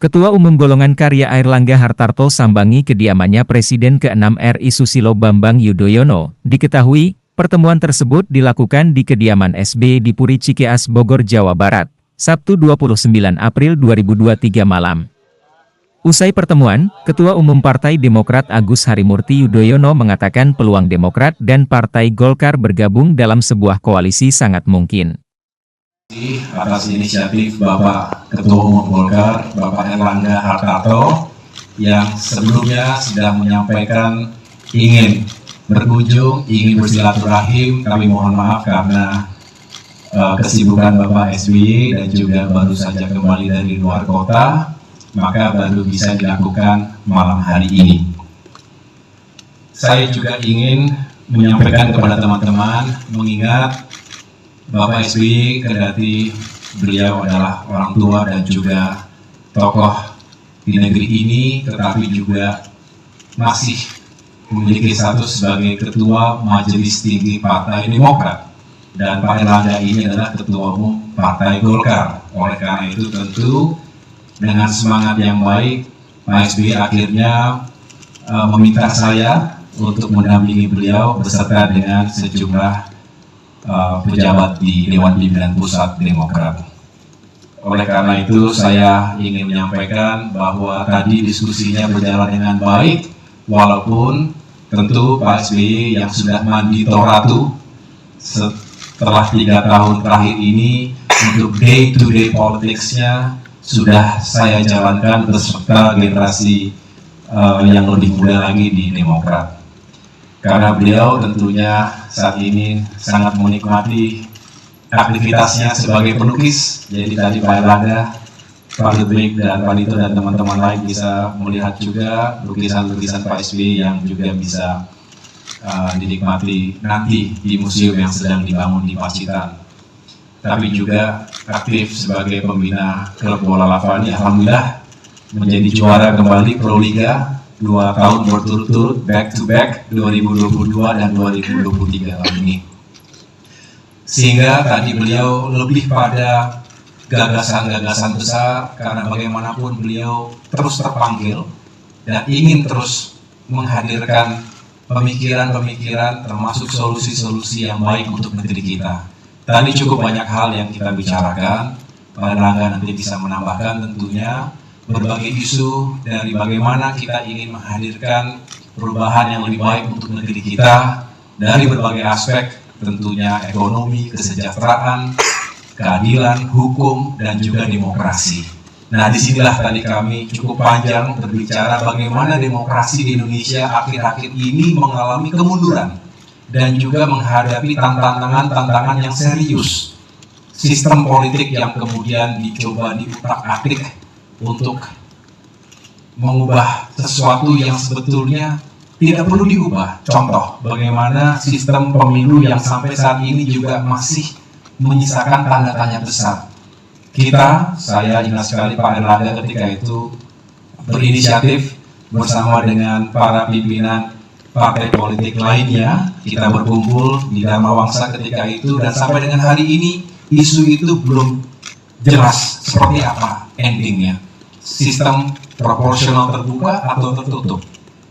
Ketua Umum Golongan Karya Airlangga Hartarto sambangi kediamannya Presiden ke-6 RI Susilo Bambang Yudhoyono. Diketahui, pertemuan tersebut dilakukan di kediaman SBY di Puri Cikeas, Bogor, Jawa Barat, Sabtu 29 April 2023 malam. Usai pertemuan, Ketua Umum Partai Demokrat Agus Harimurti Yudhoyono mengatakan peluang Demokrat dan Partai Golkar bergabung dalam sebuah koalisi sangat mungkin. Atas inisiatif Bapak Ketua Umum Golkar, Bapak Airlangga Hartarto, yang sebelumnya sudah menyampaikan ingin berkunjung, ingin bersilaturahim. Kami mohon maaf karena kesibukan Bapak SBY dan juga baru saja kembali dari luar kota, maka baru bisa dilakukan malam hari ini. Saya juga ingin menyampaikan kepada teman-teman, mengingat Bapak SBY kendati beliau adalah orang tua dan juga tokoh di negeri ini, tetapi juga masih memiliki status sebagai Ketua Majelis Tinggi Partai Demokrat. Dan Pak Airlangga ini adalah Ketua Umum Partai Golkar. Oleh karena itu tentu dengan semangat yang baik, Pak SBY akhirnya meminta saya untuk mendampingi beliau beserta dengan sejumlah pejabat di Dewan Pimpinan Pusat Demokrat. Oleh karena itu saya ingin menyampaikan bahwa tadi diskusinya berjalan dengan baik, walaupun tentu Pak SBY yang sudah mandi toratu setelah 3 tahun terakhir ini untuk day-to-day politics-nya sudah saya jalankan beserta generasi yang lebih muda lagi di Demokrat. Karena beliau tentunya saat ini sangat menikmati aktivitasnya sebagai pelukis. Jadi tadi Pak Airlangga, Pak Ludwig dan Pak Dito dan teman-teman lain bisa melihat juga lukisan-lukisan Pak SBY yang juga bisa dinikmati nanti di museum yang sedang dibangun di Pacitan. Tapi juga aktif sebagai pembina klub bola Lavani, alhamdulillah menjadi juara kembali Proliga 2 tahun berturut-turut, back to back 2022 dan 2023 tahun ini. Sehingga tadi beliau lebih pada gagasan-gagasan besar, karena bagaimanapun beliau terus terpanggil dan ingin terus menghadirkan pemikiran-pemikiran termasuk solusi-solusi yang baik untuk negeri kita. Tadi cukup banyak hal yang kita bicarakan, Pak Airlangga nanti bisa menambahkan tentunya berbagai isu dari bagaimana kita ingin menghadirkan perubahan yang lebih baik untuk negeri kita dari berbagai aspek, tentunya ekonomi, kesejahteraan, keadilan, hukum, dan juga demokrasi. Nah, disinilah tadi kami cukup panjang berbicara bagaimana demokrasi di Indonesia akhir-akhir ini mengalami kemunduran dan juga menghadapi tantangan-tantangan yang serius. Sistem politik yang kemudian dicoba diutak-atik untuk mengubah sesuatu yang sebetulnya tidak perlu diubah. Contoh, bagaimana sistem pemilu yang sampai saat ini juga masih menyisakan tanda tanya besar. Saya ingat sekali Pak Airlangga ketika itu berinisiatif bersama dengan para pimpinan partai politik lainnya, kita berkumpul di Dharma Wangsa ketika itu, dan sampai dengan hari ini isu itu belum jelas seperti apa endingnya. Sistem proporsional terbuka atau tertutup.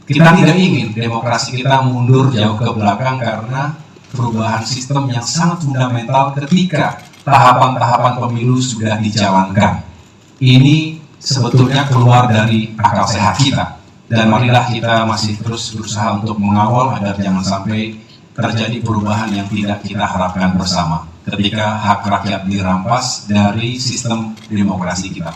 Kita tidak ingin demokrasi kita mundur jauh ke belakang karena perubahan sistem yang sangat fundamental ketika tahapan-tahapan pemilu sudah dijalankan. Ini sebetulnya keluar dari akal sehat kita. Dan marilah kita masih terus berusaha untuk mengawal agar jangan sampai terjadi perubahan yang tidak kita harapkan bersama ketika hak rakyat dirampas dari sistem demokrasi kita.